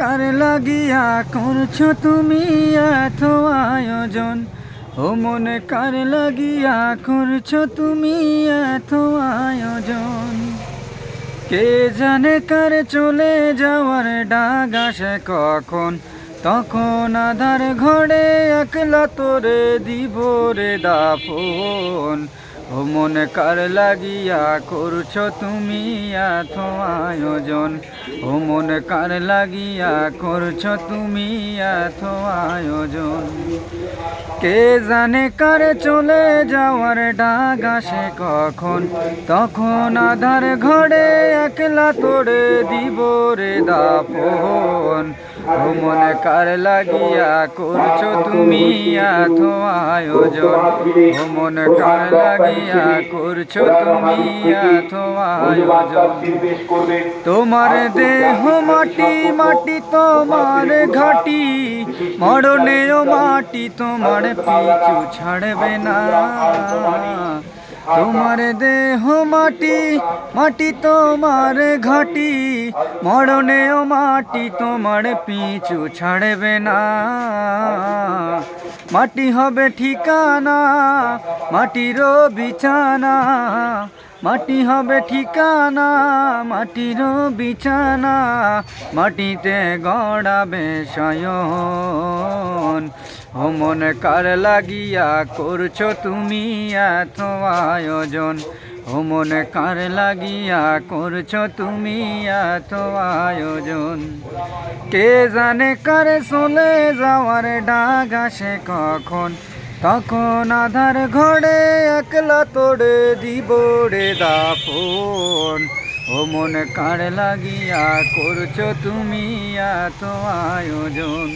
কার লাগিয়া করছো তুমি এত আয়োজন? ও মনে কার লাগিয়া করছো তুমি এত আয়োজন? কে জানে কার চলে যাওয়ার ডাক আসে কখন, তখন আধার ঘরে একলা তোরে দিব রে দাফন। ও মনে কার লাগিয়া করছো তুমি এত আয়োজন? ও মনে কার লাগিয়া করছো তুমি এত আয়োজন? কে জানে কার চলে যাওয়ার ডাক আসে কখন, তখন আধার ঘরে একলা তোরে দিব রে দাফন। ও মনে কার লাগিয়া করছো তুমি এত আয়োজন? ও মনে কার লাগিয়া করছো তুমি এত আয়োজন? তোমার দেহ মাটি মাটি তোমার ঘাটি, মরণেও মাটি তোমার পিছু ছাড়বে না। তোমার দেহ মাটি মাটি তোমার ঘাটি, মরণেও মাটি তোমার পিছু ছাড়বে না। মাটি হবে ঠিকানা, মাটিরও বিছানা, মাটি হবে ঠিকানা, মাটিরও বিছানা, মাটিতে গড়াবে শয়ন। ও মনে কার লাগিয়া করছো তুমি এত আয়োজন? ও মনে কার লাগিয়া করছো তুমি এত আয়োজন? কে জানে কার চলে যাওয়ার ডাক আসে কখন, তখন আধার ঘরে একলা তোরে দিব রে দাফন। ও মনে কার লাগিয়া করছো তুমি এত আয়োজন?